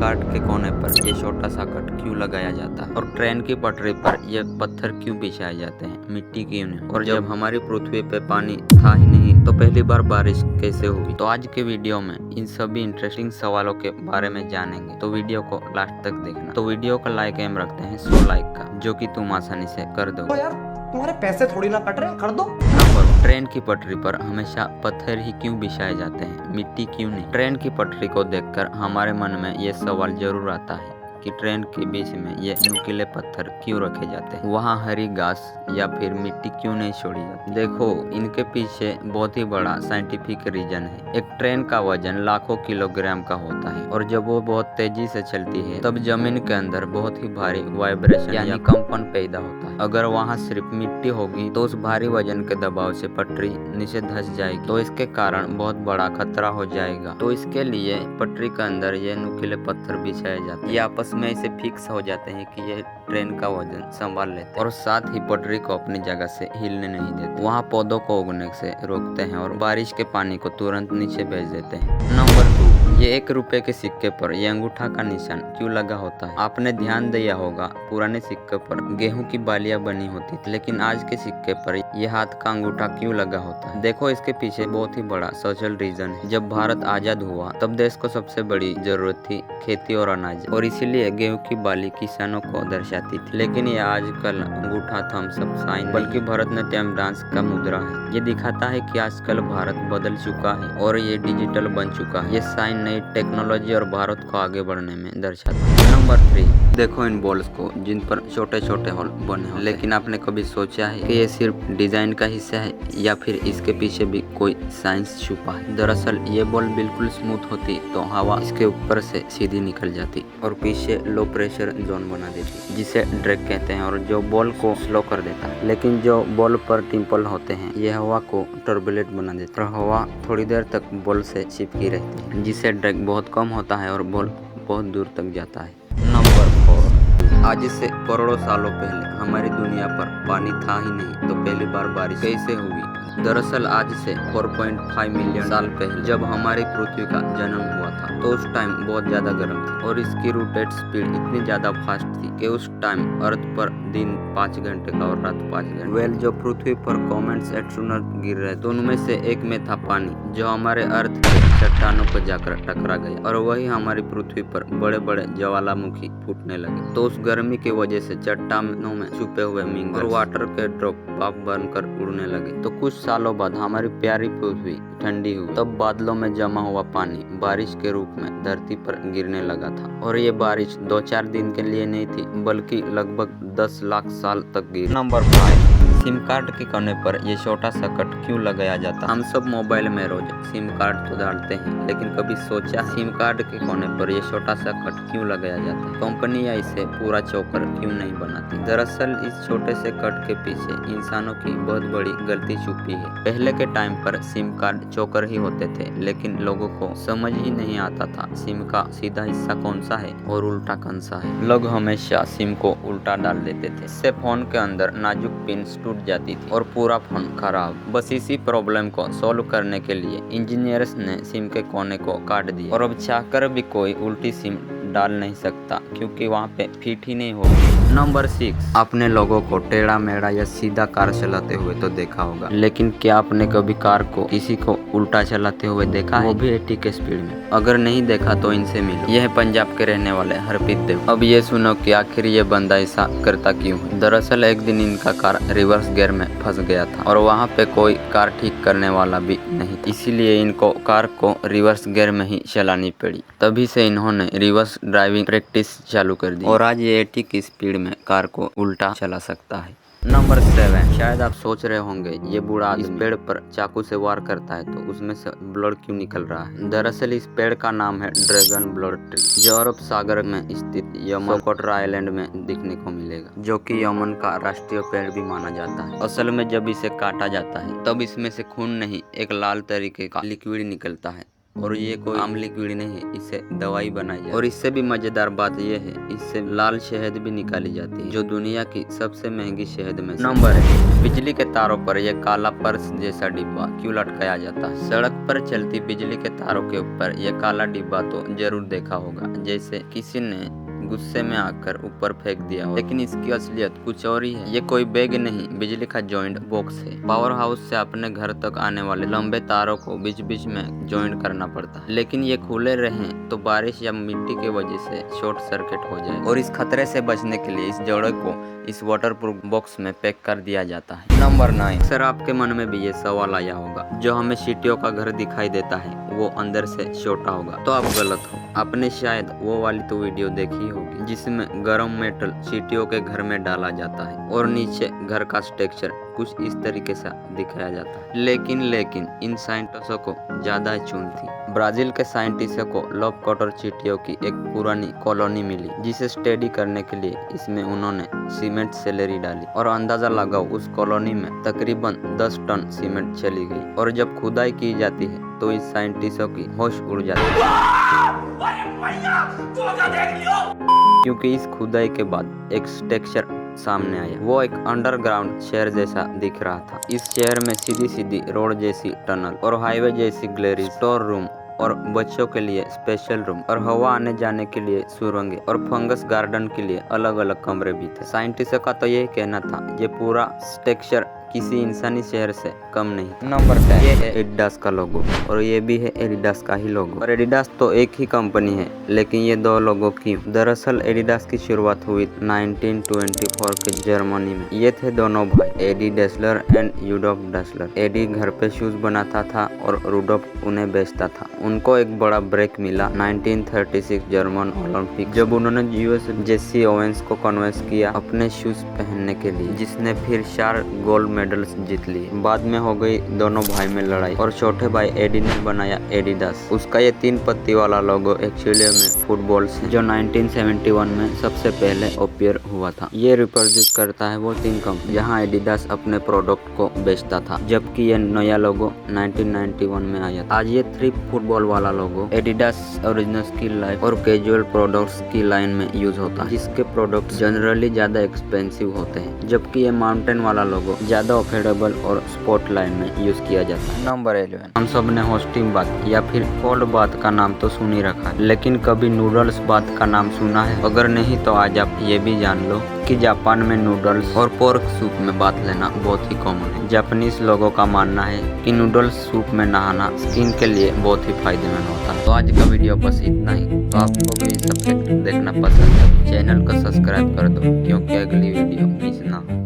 Card के कोने पर ये छोटा सा कट क्यों लगाया जाता है, और ट्रेन की पटरी पर ये पत्थर क्यों बिछाए जाते हैं, मिट्टी क्यों नहीं, और जब हमारी पृथ्वी पे पानी था ही नहीं तो पहली बार बारिश कैसे हुई। तो आज के वीडियो में इन सभी इंटरेस्टिंग सवालों के बारे में जानेंगे, तो वीडियो को लास्ट तक देखना। तो वीडियो का लाइक एम रखते हैं 100 लाइक का, जो कि तुम आसानी से कर दो। तो यार तुम्हारे पैसे थोड़ी ना कट रहे, कर दो। नंबर, ट्रेन की पटरी पर हमेशा पत्थर ही क्यों बिछाए जाते हैं, मिट्टी क्यों नहीं। ट्रेन की पटरी को देखकर हमारे मन में ये सवाल जरूर आता है कि ट्रेन के बीच में ये नुकीले पत्थर क्यों रखे जाते हैं, वहाँ हरी घास या फिर मिट्टी क्यों नहीं छोड़ी जाती। देखो, इनके पीछे बहुत ही बड़ा साइंटिफिक रीजन है। एक ट्रेन का वजन लाखों किलोग्राम का होता है, और जब वो बहुत तेजी से चलती है तब जमीन के अंदर बहुत ही भारी वाइब्रेशन यानी कंपन पैदा होता है। अगर वहाँ सिर्फ मिट्टी होगी तो उस भारी वजन के दबाव से पटरी नीचे धंस जाएगी, तो इसके कारण बहुत बड़ा खतरा हो जाएगा। तो इसके लिए पटरी के अंदर ये नुकीले पत्थर बिछाए जाते हैं। ये आपस में ऐसे फिक्स हो जाते हैं कि ये ट्रेन का वजन संभाल लेते हैं, और साथ ही पटरी को अपनी जगह से हिलने नहीं देते। वहाँ पौधों को उगने से रोकते हैं और बारिश के पानी को तुरंत नीचे भेज देते हैं। नंबर 2, ये 1 रुपए के सिक्के पर ये अंगूठा का निशान क्यों लगा होता है। आपने ध्यान दिया होगा, पुराने सिक्के पर गेहूं की बालियां बनी होती थी, लेकिन आज के सिक्के पर ये हाथ का अंगूठा क्यों लगा होता है। देखो, इसके पीछे बहुत ही बड़ा सोशल रीजन है। जब भारत आजाद हुआ तब देश को सबसे बड़ी जरूरत थी खेती और अनाज, और इसीलिए गेहूं की बाली किसानों को दर्शाती थी। लेकिन ये आजकल अंगूठा थम्स अप साइन बल्कि भरतनाट्यम डांस का मुद्रा है। ये दिखाता है कि आजकल भारत बदल चुका है और ये डिजिटल बन चुका है। ये साइन नई टेक्नोलॉजी और भारत को आगे बढ़ने में दर्शाता है। नंबर 3, देखो इन बॉल्स को जिन पर छोटे छोटे होल बने होते, लेकिन आपने कभी सोचा है कि ये सिर्फ डिजाइन का हिस्सा है या फिर इसके पीछे भी कोई साइंस छुपा है। दरअसल ये बॉल बिल्कुल स्मूथ होती तो हवा इसके ऊपर से सीधी निकल जाती और पीछे लो प्रेशर जोन बना देती, जिसे ड्रैग कहते हैं, और जो बॉल को स्लो कर देता है। लेकिन जो बॉल पर टिम्पल होते हैं ये हवा को टर्बुलेंट बना देते हैं, और हवा थोड़ी देर तक बॉल से चिपकी रहती है, जिससे ड्रैग बहुत कम होता है और बॉल बहुत दूर तक जाता है। नंबर 4, आज से करोड़ों सालों पहले हमारी दुनिया पर पानी था ही नहीं तो पहली बार बारिश कैसे हुई। दरअसल आज से 4.5 मिलियन साल पहले जब हमारी पृथ्वी का जन्म हुआ था तो उस टाइम बहुत ज्यादा गर्म थी, और इसकी रोटेट स्पीड इतनी ज्यादा फास्ट थी कि उस टाइम अर्थ पर दिन 5 घंटे का और रात 5 घंटे। वेल, जो पृथ्वी पर कॉमेट्स एस्ट्रोनॉट गिर रहे तो उनमें से एक में था पानी, जो हमारे अर्थ के चट्टानों पर जाकर टकरा गया, और वही हमारी पृथ्वी पर बड़े बड़े ज्वालामुखी फूटने लगे। तो उस गर्मी की वजह से चट्टानों में छुपे हुए मिंगल और वाटर के ड्रॉप भाप बनकर उड़ने लगे। तो कुछ सालों बाद हमारी प्यारी पृथ्वी ठंडी हुई, तब बादलों में जमा हुआ पानी बारिश के रूप में धरती पर गिरने लगा था, और ये बारिश 2-4 दिन के लिए नहीं थी बल्कि लगभग 10 लाख साल तक गिरी। नंबर 5, सिम कार्ड के कोने पर ये छोटा सा कट क्यों लगाया जाता है। हम सब मोबाइल में रोज सिम कार्ड तो डालते हैं, लेकिन कभी सोचा सिम कार्ड के कोने पर ये छोटा सा कट क्यों लगाया जाता है। कंपनियां इसे पूरा चोकर क्यों नहीं बनाती। दरअसल इस छोटे से कट के पीछे इंसानों की बहुत बड़ी गलती छुपी है। पहले के टाइम पर सिम कार्ड चोकर ही होते थे, लेकिन लोगों को समझ ही नहीं आता था सिम का सीधा हिस्सा कौन सा है और उल्टा कौन सा है। लोग हमेशा सिम को उल्टा डाल देते थे, इससे फोन के अंदर नाजुक पिन टूट जाती थी और पूरा फोन खराब। बस इसी प्रॉब्लम को सॉल्व करने के लिए इंजीनियर्स ने सिम के कोने को काट दिया, और अब चाहकर भी कोई उल्टी सिम डाल नहीं सकता क्योंकि वहाँ पे फिट ही नहीं होगी। नंबर 6, आपने लोगों को टेढ़ा मेढ़ा या सीधा कार चलाते हुए तो देखा होगा, लेकिन क्या आपने कभी कार को किसी को उल्टा चलाते हुए देखा है, वो भी 80 के स्पीड में। अगर नहीं देखा तो इनसे मिलो, यह है पंजाब के रहने वाले हरप्रीत देव। अब ये सुनो कि आखिर ये बंदा ऐसा करता क्यों है। दरअसल एक दिन इनका कार रिवर्स गियर में फंस गया था, और वहाँ पे कोई कार ठीक करने वाला भी नहीं, इसीलिए इनको कार को रिवर्स गियर में ही चलानी पड़ी। तभी से इन्होंने रिवर्स ड्राइविंग प्रैक्टिस चालू कर दी, और आज ये 80 की स्पीड में कार को उल्टा चला सकता है। नंबर 7, शायद आप सोच रहे होंगे ये बूढ़ा इस पेड़ पर चाकू से वार करता है तो उसमें से ब्लड क्यों निकल रहा है। दरअसल इस पेड़ का नाम है ड्रैगन ब्लड ट्री, जो अरब सागर में स्थित यमन कोटरा आइलैंड में दिखने को मिलेगा, जो कि यमन का राष्ट्रीय पेड़ भी माना जाता है। असल में जब इसे काटा जाता है तब इसमें से खून नहीं, एक लाल तरीके का लिक्विड निकलता है, और ये कोई आम लिक्विड नहीं है, इससे दवाई बनाई जाती है। और इससे भी मजेदार बात यह है, इससे लाल शहद भी निकाली जाती है, जो दुनिया की सबसे महंगी शहद में नंबर है। बिजली के तारों पर यह काला पर्स जैसा डिब्बा क्यों लटकाया जाता है? सड़क पर चलती बिजली के तारों के ऊपर यह काला डिब्बा तो जरूर देखा होगा, जैसे किसी ने गुस्से में आकर ऊपर फेंक दिया हो, लेकिन इसकी असलियत कुछ और ही है। ये कोई बैग नहीं, बिजली का जॉइंट बॉक्स है। पावर हाउस से अपने घर तक आने वाले लंबे तारों को बीच बीच में जॉइंट करना पड़ता है, लेकिन ये खुले रहें तो बारिश या मिट्टी की वजह से शॉर्ट सर्किट हो जाए, और इस खतरे से बचने के लिए इस जोड़े को इस वाटरप्रूफ बॉक्स में पैक कर दिया जाता है। नंबर 9। सर, आपके मन में भी ये सवाल आया होगा, जो हमें चींटियों का घर दिखाई देता है वो अंदर से छोटा होगा? तो आप गलत हो। आपने शायद वो वाली तो वीडियो देखी होगी जिसमें गर्म मेटल चींटियों के घर में डाला जाता है और नीचे घर का स्ट्रक्चर कुछ इस तरीके से दिखाया जाता है। लेकिन इन साइंटिस्टों को ज्यादा चून थी। ब्राजील के साइंटिस्टों को लॉब कॉटर चींटियों की एक पुरानी कॉलोनी मिली, जिसे स्टडी करने के लिए इसमें उन्होंने सीमेंट स्लरी डाली, और अंदाजा लगाओ उस कॉलोनी में तकरीबन 10 टन सीमेंट चली गई। और जब खुदाई की जाती है तो इस साइंटिस्टों की होश उड़ जाती है, क्योंकि इस खुदाई के बाद एक स्ट्रक्चर सामने आया। वो एक अंडरग्राउंड शहर जैसा दिख रहा था। इस शहर में सीधी सीधी रोड जैसी टनल और हाईवे जैसी गैलरी, स्टोर रूम और बच्चों के लिए स्पेशल रूम और हवा आने जाने के लिए सुरंगें और फंगस गार्डन के लिए अलग अलग कमरे भी थे। साइंटिस्टों का तो यही कहना था ये पूरा स्ट्रक्चर किसी इंसानी शहर से कम नहीं। नंबर 10। ये है एडिडास का लोगो, और ये भी है एडिडास का ही लोगो। और एडिडास तो एक ही कंपनी है, लेकिन ये दो लोगो क्यों? दरअसल एडिडास की शुरुआत हुई 1924 के जर्मनी में। ये थे दोनों भाई, AD Dessler and Rudolph Dessler. AD घर पे शूज बनाता था और रूडोल्फ उन्हें बेचता था। उनको एक बड़ा ब्रेक मिला 1936 जर्मन ओलंपिक, जब उन्होंने यूएस जेसी ओवेंस को कन्विंस किया अपने शूज पहनने के लिए, जिसने फिर 4 गोल्ड मेडल्स जीत लिए। बाद में हो गई दोनों भाई में लड़ाई और छोटे भाई एडी ने बनाया एडिडास। उसका ये 3 पत्ती वाला लोगो एक्चुअली में फुटबॉल से, जो 1971 में सबसे पहले अपीयर हुआ था। ये रिप्रेजेंट करता है वो 3 कंपनी जहां एडिडास अपने प्रोडक्ट को बेचता था, जबकि ये नया लोगो 1991 में आया था। आज ये 3 फुटबॉल वाला लोगो एडिडास ओरिजिनल्स की लाइफ और कैजुअल प्रोडक्ट्स की लाइन में यूज होता है, जिसके प्रोडक्ट जनरली ज्यादा एक्सपेंसिव होते हैं, जबकि ये माउंटेन वाला लोगो ज्यादा अफोर्डेबल और स्पोर्ट लाइन में यूज किया जाता है। नंबर 11। हम सब ने होस्टिंग बात या फिर कोल्ड बात का नाम तो सुन ही रखा है, लेकिन कभी नूडल्स बात का नाम सुना है? अगर नहीं तो आज आप ये भी जान लो कि जापान में नूडल्स और पोर्क सूप में बात लेना बहुत ही कॉमन है। जापानीज लोगों का मानना है कि नूडल्स सूप में नहाना स्किन के लिए बहुत ही फायदेमंद होता है। तो आज का वीडियो बस इतना ही। तो आपको भी सब्जेक्ट देखना पसंद है, चैनल को सब्सक्राइब कर दो, क्योंकि अगली वीडियो मिस ना हो।